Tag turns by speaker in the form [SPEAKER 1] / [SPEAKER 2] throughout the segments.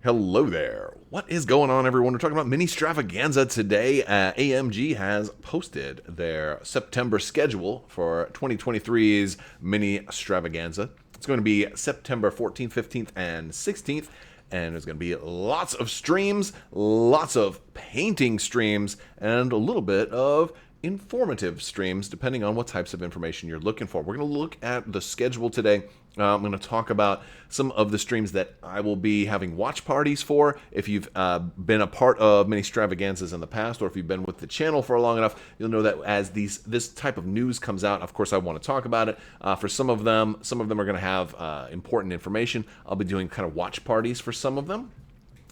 [SPEAKER 1] Hello there. What is going on, everyone? We're talking about Ministravaganza today. AMG has posted their September schedule for 2023's Ministravaganza. It's going to be September 14th, 15th, and 16th. And there's going to be lots of streams, lots of painting streams, and a little bit of informative streams, depending on what types of information you're looking for. We're going to look at the schedule today. I'm going to talk about some of the streams that I will be having watch parties for. If you've been a part of Ministravaganzas in the past, or if you've been with the channel for long enough, you'll know that as this type of news comes out, of course, I want to talk about it. For some of them are going to have important information. I'll be doing kind of watch parties for some of them.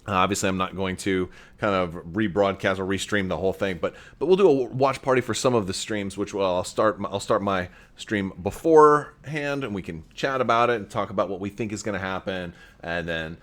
[SPEAKER 1] Obviously, I'm not going to kind of rebroadcast or restream the whole thing, but we'll do a watch party for some of the streams, which I'll start my stream beforehand, and we can chat about it and talk about what we think is going to happen, and then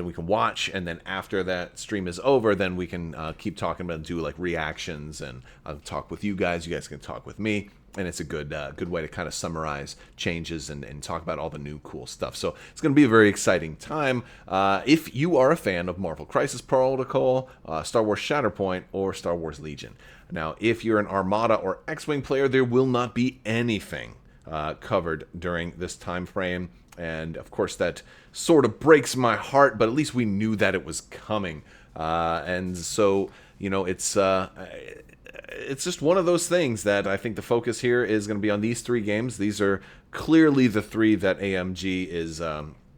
[SPEAKER 1] we can watch, and then after that stream is over, then we can keep talking about it, do like reactions, and I'll talk with you guys. You guys can talk with me. And it's a good way to kind of summarize changes and talk about all the new cool stuff. So it's going to be a very exciting time. If you are a fan of Marvel Crisis Protocol, Star Wars Shatterpoint, or Star Wars Legion. Now, if you're an Armada or X-Wing player, there will not be anything covered during this time frame. And, of course, that sort of breaks my heart, but at least we knew that it was coming. And so, you know, it's just one of those things that I think the focus here is going to be on these three games. These are clearly the three that AMG is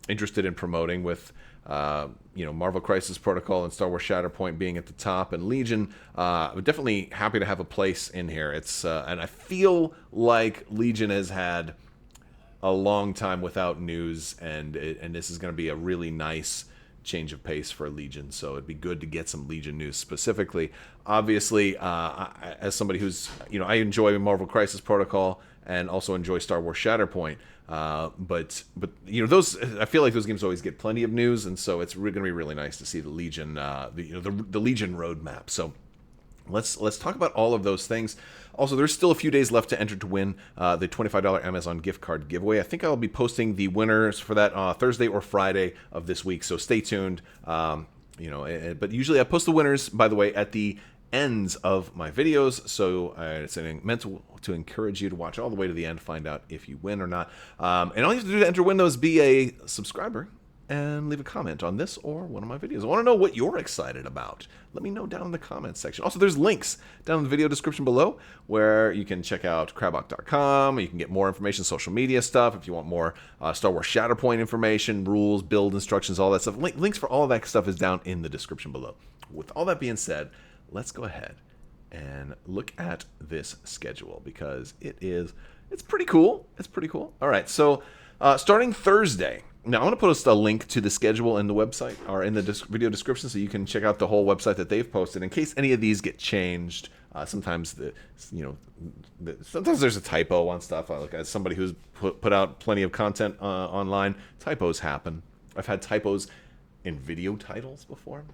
[SPEAKER 1] interested in promoting, with Marvel Crisis Protocol and Star Wars Shatterpoint being at the top, and Legion. I'm definitely happy to have a place in here. It's and I feel like Legion has had a long time without news, and this is going to be a really nice change of pace for Legion, so it'd be good to get some Legion news specifically. Obviously, as somebody who's, I enjoy Marvel Crisis Protocol and also enjoy Star Wars Shatterpoint, but those, I feel like those games always get plenty of news, and so it's going to be really nice to see the Legion, the Legion roadmap. So let's talk about all of those things. Also, there's still a few days left to enter to win the $25 Amazon gift card giveaway. I think I'll be posting the winners for that Thursday or Friday of this week, so stay tuned. But usually I post the winners, by the way, at the ends of my videos, so it's meant to encourage you to watch all the way to the end, find out if you win or not. And all you have to do to enter win those, be a subscriber and leave a comment on this or one of my videos. I want to know what you're excited about. Let me know down in the comments section. Also, there's links down in the video description below where you can check out Crabbok.com. You can get more information, social media stuff. If you want more Star Wars Shatterpoint information, rules, build instructions, all that stuff. Links for all of that stuff is down in the description below. With all that being said, let's go ahead and look at this schedule, because it's pretty cool. It's pretty cool. All right, so starting Thursday. Now, I'm going to put a link to the schedule in the website, or in the video description, so you can check out the whole website that they've posted in case any of these get changed. Sometimes sometimes there's a typo on stuff. Like, as somebody who's put out plenty of content online, typos happen. I've had typos in video titles before.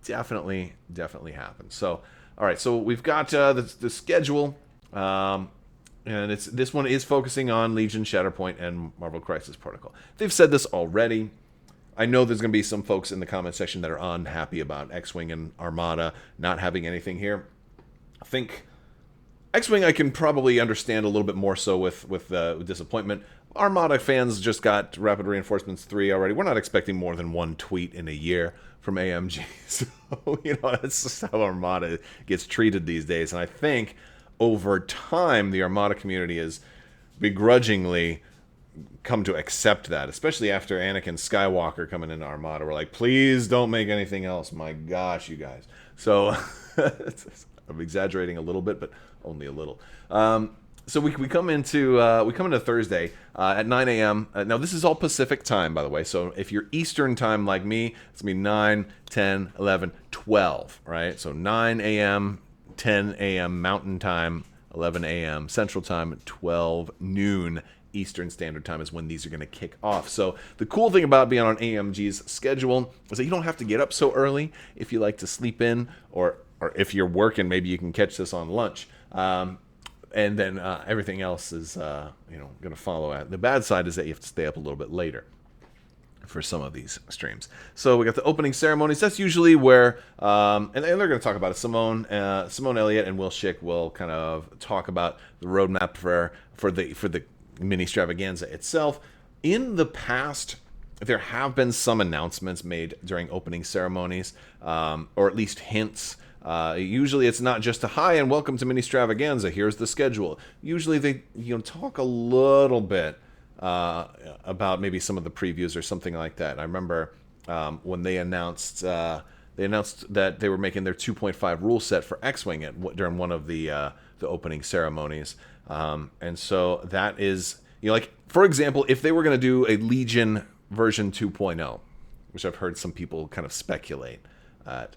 [SPEAKER 1] Definitely happen. So, all right. So we've got the schedule. And this one is focusing on Legion, Shatterpoint, and Marvel Crisis Protocol. They've said this already. I know there's going to be some folks in the comment section that are unhappy about X-Wing and Armada not having anything here. I think X-Wing I can probably understand a little bit more so with disappointment. Armada fans just got Rapid Reinforcements 3 already. We're not expecting more than one tweet in a year from AMG. So, that's just how Armada gets treated these days. And I think over time, the Armada community has begrudgingly come to accept that, especially after Anakin Skywalker coming into Armada. We're like, please don't make anything else. My gosh, you guys. So I'm exaggerating a little bit, but only a little. So we come into Thursday at 9 a.m. Now, this is all Pacific time, by the way. So if you're Eastern time like me, it's going to be 9, 10, 11, 12, right? So 9 a.m., 10 a.m. Mountain Time, 11 a.m. Central Time, 12 noon Eastern Standard Time is when these are going to kick off. So the cool thing about being on AMG's schedule is that you don't have to get up so early if you like to sleep in, or if you're working, maybe you can catch this on lunch. And then everything else is going to follow. The bad side is that you have to stay up a little bit later. for some of these streams. So we got the opening ceremonies. That's usually where, and they're going to talk about it. Simone Elliott and Will Schick will kind of talk about the roadmap for the Ministravaganza itself. In the past, there have been some announcements made during opening ceremonies, or at least hints. Usually it's not just a hi and welcome to Ministravaganza, here's the schedule. Usually they talk a little bit about maybe some of the previews or something like that. I remember when they announced that they were making their 2.5 rule set for X-Wing during one of the opening ceremonies. And so that is, like, for example, if they were going to do a Legion version 2.0, which I've heard some people kind of speculate at,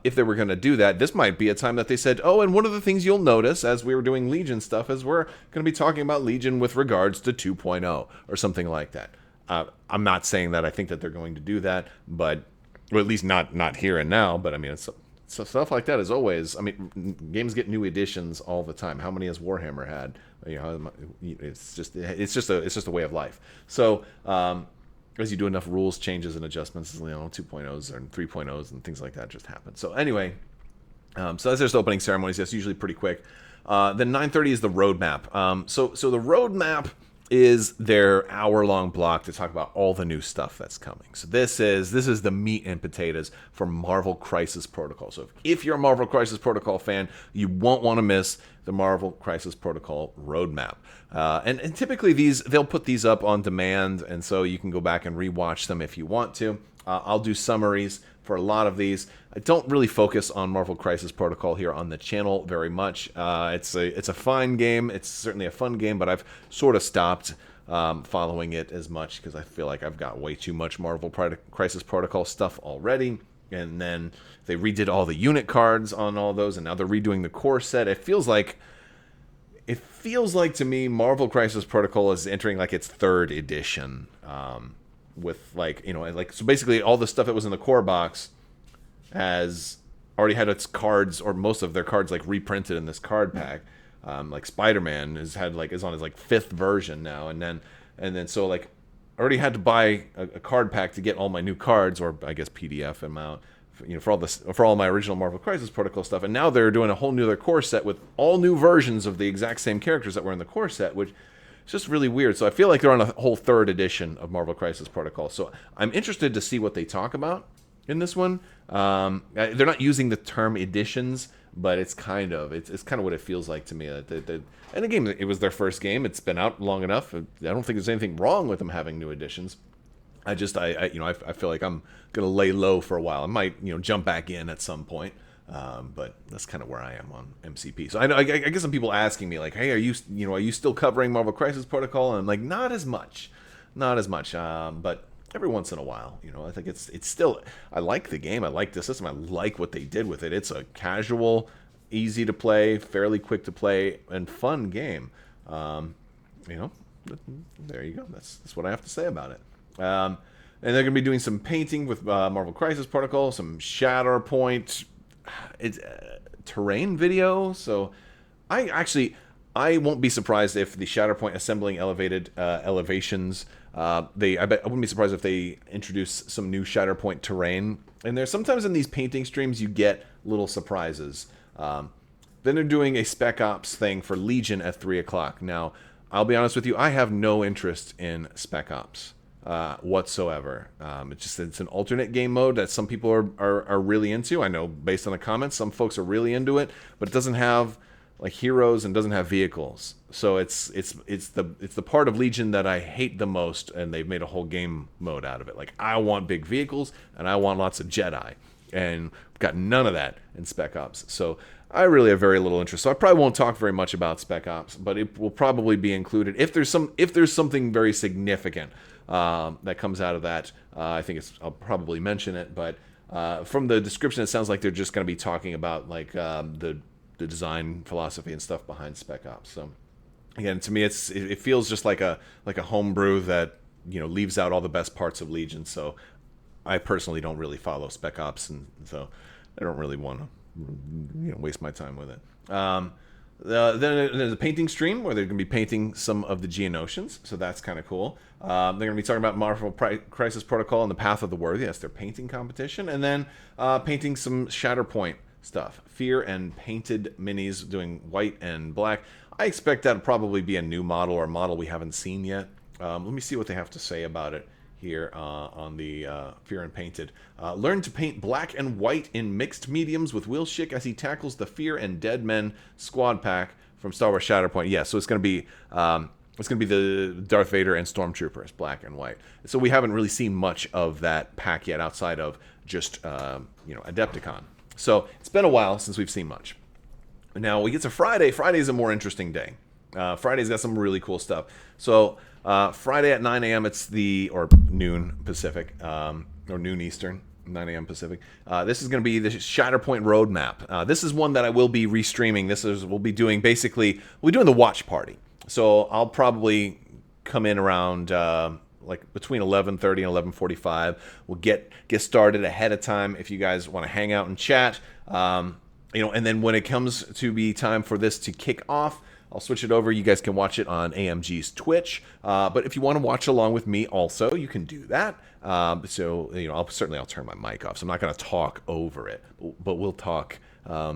[SPEAKER 1] if they were going to do that, this might be a time that they said, oh, and one of the things you'll notice as we were doing Legion stuff is we're going to be talking about Legion with regards to 2.0 or something like that. I'm not saying that I think that they're going to do that, but, or at least not here and now, but I mean, it's stuff like that is always, I mean, games get new editions all the time. How many has Warhammer had? It's just a way of life. So, as you do enough rules changes and adjustments, 2.0s and 3.0s and things like that just happen. So anyway, so that's just opening ceremonies. That's usually pretty quick. Then 9:30 is the roadmap. So the roadmap is their hour-long block to talk about all the new stuff that's coming. So this is the meat and potatoes for Marvel Crisis Protocol. So if you're a Marvel Crisis Protocol fan, you won't want to miss the Marvel Crisis Protocol roadmap. And typically they'll put these up on demand, and so you can go back and rewatch them if you want to. I'll do summaries for a lot of these. I don't really focus on Marvel Crisis Protocol here on the channel very much. It's a fine game. It's certainly a fun game, but I've sort of stopped following it as much because I feel like I've got way too much Marvel Crisis Protocol stuff already. And then they redid all the unit cards on all those, and now they're redoing the core set. It feels like to me Marvel Crisis Protocol is entering like its third edition, with so basically all the stuff that was in the core box has already had its cards, or most of their cards, like reprinted in this card pack. Like Spider-Man is on his like fifth version now, and then so like I already had to buy a card pack to get all my new cards, or I guess PDF amount, for all my original Marvel Crisis Protocol stuff. And now they're doing a whole new other core set with all new versions of the exact same characters that were in the core set, which is just really weird. So I feel like they're on a whole third edition of Marvel Crisis Protocol. So I'm interested to see what they talk about in this one. They're not using the term editions, but it's kind of what it feels like to me. And again, it was their first game. It's been out long enough. I don't think there's anything wrong with them having new editions. I feel like I'm gonna lay low for a while. I might jump back in at some point, but that's kind of where I am on MCP. So I guess some people asking me like, hey, are you still covering Marvel Crisis Protocol? And I'm like, not as much, but every once in a while, I think it's still, I like the game. I like the system. I like what they did with it. It's a casual, easy to play, fairly quick to play, and fun game. There you go. That's what I have to say about it. And they're going to be doing some painting with Marvel Crisis Protocol, some Shatterpoint, terrain video. So I won't be surprised if the Shatterpoint assembling elevations. I wouldn't be surprised if they introduce some new Shatterpoint terrain. And there's sometimes in these painting streams you get little surprises. Then they're doing a Spec Ops thing for Legion at 3 o'clock. Now, I'll be honest with you, I have no interest in Spec Ops whatsoever. It's an alternate game mode that some people are really into. I know based on the comments, some folks are really into it, but it doesn't have like heroes and doesn't have vehicles. So it's the part of Legion that I hate the most, and they've made a whole game mode out of it. Like, I want big vehicles and I want lots of Jedi, and got none of that in Spec Ops. So I really have very little interest. So I probably won't talk very much about Spec Ops, but it will probably be included if there's something very significant that comes out of that. I think I'll probably mention it, but from the description, it sounds like they're just going to be talking about like the design philosophy and stuff behind Spec Ops. So again, to me, it feels just like a homebrew that leaves out all the best parts of Legion. So I personally don't really follow Spec Ops, and so I don't really want to waste my time with it. Then there's a painting stream where they're going to be painting some of the Geonosians, so that's kind of cool. They're going to be talking about Marvel Crisis Protocol and the Path of the Worthy. That's their painting competition. And then painting some Shatterpoint stuff. Fear and painted minis doing white and black. I expect that'll probably be a new model or a model we haven't seen yet. Let me see what they have to say about it here on the Fear and Painted. Learn to paint black and white in mixed mediums with Will Schick as he tackles the Fear and Dead Men squad pack from Star Wars Shatterpoint. Yeah, so it's going to be the Darth Vader and Stormtroopers, black and white. So we haven't really seen much of that pack yet outside of just Adepticon. So it's been a while since we've seen much. Now we get to Friday. Friday's a more interesting day. Friday's got some really cool stuff. So Friday at 9 a.m. or noon Pacific, or noon Eastern, 9 a.m. Pacific. This is going to be the Shatterpoint roadmap. This is one that I will be restreaming. We'll be doing the watch party. So I'll probably come in around like between 11:30 and 11:45. We'll get started ahead of time if you guys want to hang out and chat. And then when it comes to be time for this to kick off, I'll switch it over. You guys can watch it on AMG's Twitch. But if you want to watch along with me also, you can do that. I'll turn my mic off. So I'm not going to talk over it, but we'll talk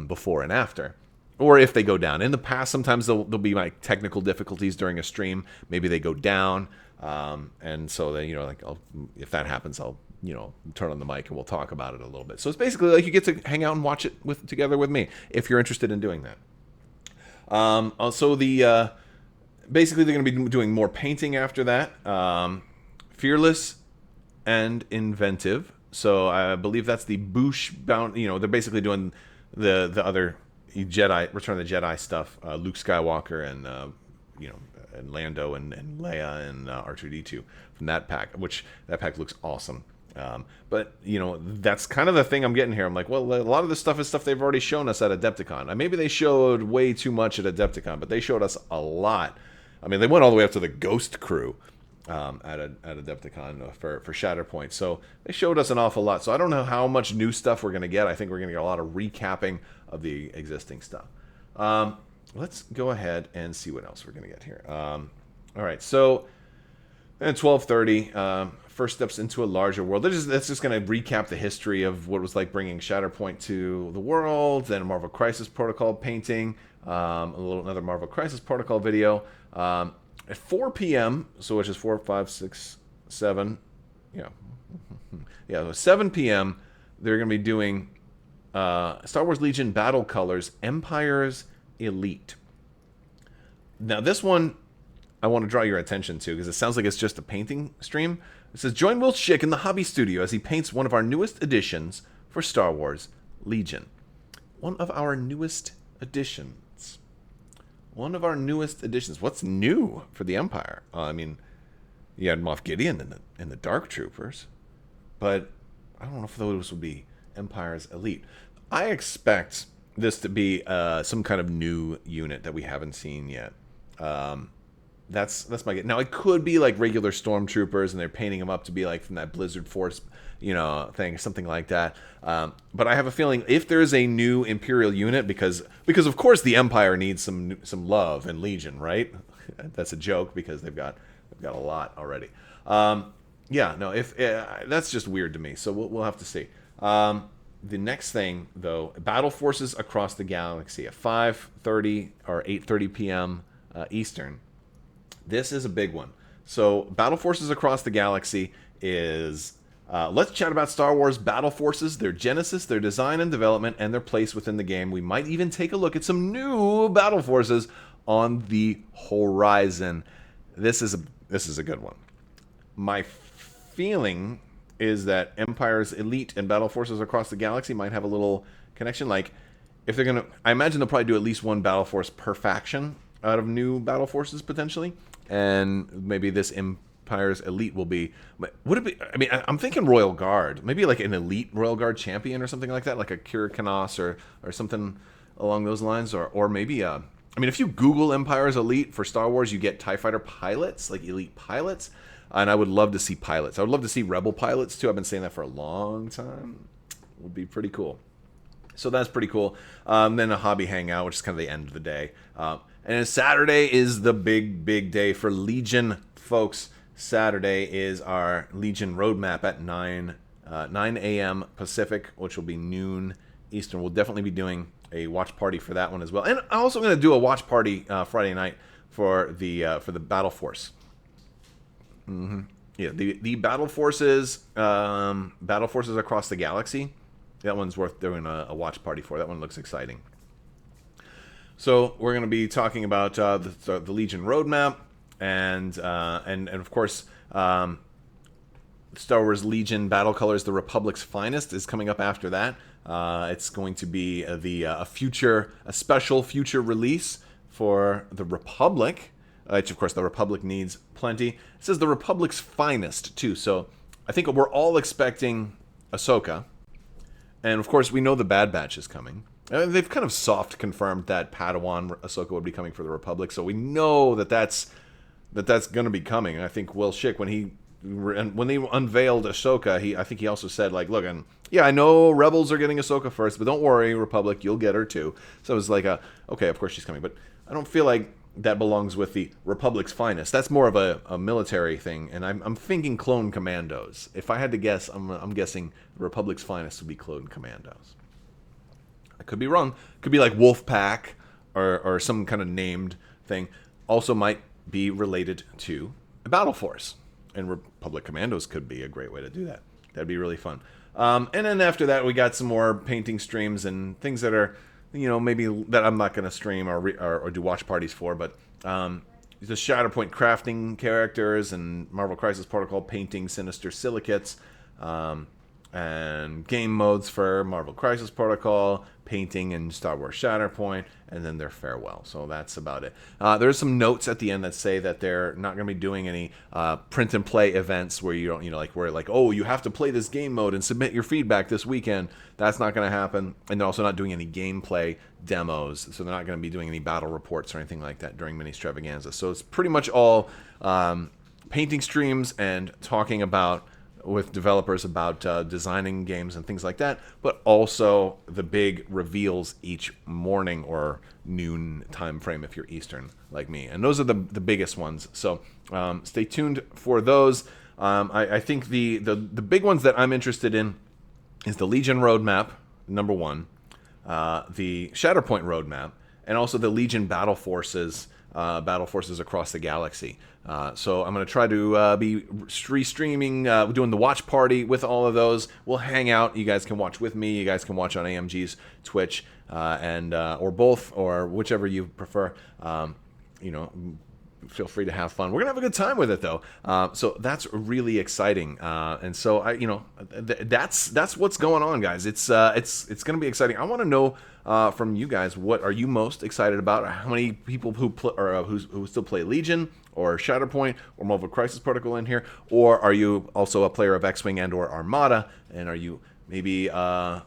[SPEAKER 1] before and after. Or if they go down. In the past, sometimes there'll be like technical difficulties during a stream. Maybe they go down. And so then, if that happens, I'll turn on the mic and we'll talk about it a little bit. So it's basically like you get to hang out and watch it together with me if you're interested in doing that. Basically they're going to be doing more painting after that. Fearless and inventive. So I believe that's the Boosh bound. They're basically doing the other Jedi, Return of the Jedi stuff. Luke Skywalker and and Lando and Leia and R2D2 from that pack, which that pack looks awesome. But that's kind of the thing I'm getting here. I'm like, well, a lot of this stuff is stuff they've already shown us at Adepticon. Maybe they showed way too much at Adepticon, but they showed us a lot. I mean, they went all the way up to the Ghost Crew at Adepticon for Shatterpoint. So they showed us an awful lot. So I don't know how much new stuff we're going to get. I think we're going to get a lot of recapping of the existing stuff. Let's go ahead and see what else we're going to get here. All right, so at 12:30, first steps into a larger world. That's just going to recap the history of what it was like bringing Shatterpoint to the world, then a Marvel Crisis Protocol painting, another Marvel Crisis Protocol video. At 4 p.m., so which is 4, 5, 6, 7, so 7 p.m., they're going to be doing Star Wars Legion Battle Colors, Empire's Elite. Now this one I want to draw your attention to because it sounds like it's just a painting stream. It says, join Will Schick in the hobby studio as he paints one of our newest additions for Star Wars Legion. One of our newest additions. What's new for the Empire? You had Moff Gideon and the Dark Troopers, but I don't know if those would be Empire's Elite. I expect this to be some kind of new unit that we haven't seen yet. That's my guess. Now it could be like regular stormtroopers, and they're painting them up to be like from that Blizzard Force, thing, something like that. But I have a feeling if there's a new Imperial unit, because of course the Empire needs some love and Legion, right? That's a joke because they've got a lot already. If that's just weird to me. So we'll have to see. The next thing, though, Battle Forces Across the Galaxy at 5:30 or 8:30 p.m. Eastern. This is a big one. So Battle Forces Across the Galaxy is... let's chat about Star Wars Battle Forces, their genesis, their design and development, and their place within the game. We might even take a look at some new Battle Forces on the horizon. This is a good one. My feeling is that Empire's Elite and Battle Forces Across the Galaxy might have a little connection. Like, if they're going to... I imagine they'll probably do at least one Battle Force per faction out of new Battle Forces, potentially. And maybe this Empire's Elite will be... Would it be... I'm thinking Royal Guard. Maybe like an Elite Royal Guard champion or something like that, like a Kira Kanos or something along those lines. Or maybe... if you Google Empire's Elite for Star Wars, you get TIE Fighter pilots, like Elite pilots. And I would love to see pilots. I would love to see Rebel pilots, too. I've been saying that for a long time. It would be pretty cool. So that's pretty cool. Then a hobby hangout, which is kind of the end of the day. And then Saturday is the big day for Legion, folks. Saturday is our Legion roadmap at 9 a.m. Pacific, which will be noon Eastern. We'll definitely be doing a watch party for that one as well. And I'm also going to do a watch party Friday night for the Battle Force. Yeah, the Battle Forces across the galaxy. That one's worth doing a watch party for. That one looks exciting. So we're going to be talking about the Legion roadmap and of course Star Wars Legion Battle Colors: The Republic's Finest is coming up after that. It's going to be a special future release for the Republic, which of course the Republic needs plenty. It says the Republic's Finest too, so I think we're all expecting Ahsoka. And, of course, we know the Bad Batch is coming. They've kind of soft confirmed that Padawan Ahsoka would be coming for the Republic, so we know that's going to be coming. And I think Will Schick, when they unveiled Ahsoka, I think he also said, like, look, and yeah, I know Rebels are getting Ahsoka first, but don't worry, Republic, you'll get her too. So it was like, okay, of course she's coming. But I don't feel like that belongs with the Republic's Finest. That's more of a military thing, and I'm thinking clone commandos. If I had to guess, I'm guessing the Republic's Finest would be clone commandos. I could be wrong. Could be like Wolf Pack or some kind of named thing. Also might be related to a battle force, and Republic Commandos could be a great way to do that. That'd be really fun. And then after that, we got some more painting streams and things that are, maybe that I'm not going to stream or do watch parties for, but the Shatterpoint crafting characters and Marvel Crisis Protocol painting Sinister Silicates, and game modes for Marvel Crisis Protocol, painting in Star Wars Shatterpoint, and then their farewell. So that's about it. There's some notes at the end that say that they're not going to be doing any print and play events where you don't, oh, you have to play this game mode and submit your feedback this weekend. That's not going to happen. And they're also not doing any gameplay demos, so they're not going to be doing any battle reports or anything like that during Ministravaganza. So it's pretty much all painting streams and talking with developers about designing games and things like that, but also the big reveals each morning or noon time frame if you're Eastern like me. And those are the biggest ones. So stay tuned for those. I think the big ones that I'm interested in is the Legion roadmap, number one, the Shatterpoint roadmap, and also the Legion battle forces across the galaxy. So I'm going to try to be streaming, doing the watch party with all of those. We'll hang out. You guys can watch with me. You guys can watch on AMG's Twitch, and or both, or whichever you prefer. Feel free to have fun. We're gonna have a good time with it, though. So that's really exciting. And so that's what's going on, guys. It's gonna be exciting. I want to know from you guys, what are you most excited about? How many people who still play Legion or Shatterpoint or Marvel Crisis Protocol in here, or are you also a player of X-Wing and or Armada? And are you maybe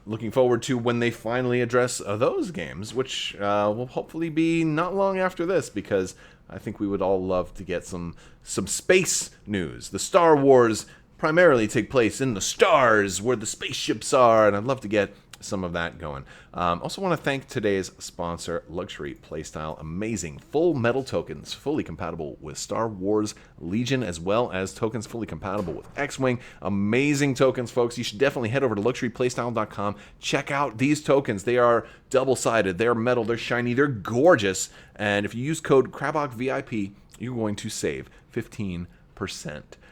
[SPEAKER 1] looking forward to when they finally address those games, which will hopefully be not long after this, because I think we would all love to get some space news. The Star Wars primarily take place in the stars where the spaceships are, and I'd love to get some of that going. Also want to thank today's sponsor, Luxury Playstyle. Amazing full metal tokens, fully compatible with Star Wars Legion, as well as tokens fully compatible with X-Wing. Amazing tokens, folks. You should definitely head over to luxuryplaystyle.com. Check out these tokens. They are double-sided. They're metal. They're shiny. They're gorgeous. And if you use code Crabbok VIP, you're going to save 15%.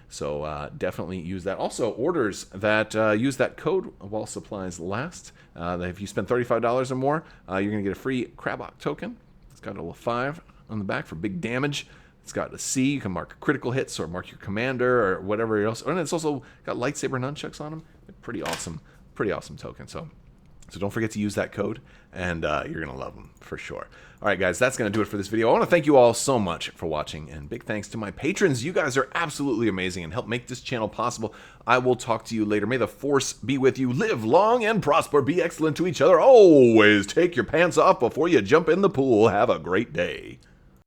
[SPEAKER 1] So definitely use that. Also, orders that use that code while supplies last. If you spend $35 or more, you're going to get a free Crabbok token. It's got a little 5 on the back for big damage. It's got a C. You can mark critical hits or mark your commander or whatever else. And it's also got lightsaber nunchucks on them. Pretty awesome token. So don't forget to use that code, and you're going to love them for sure. All right, guys, that's going to do it for this video. I want to thank you all so much for watching, and big thanks to my patrons. You guys are absolutely amazing and help make this channel possible. I will talk to you later. May the Force be with you. Live long and prosper. Be excellent to each other. Always take your pants off before you jump in the pool. Have a great day.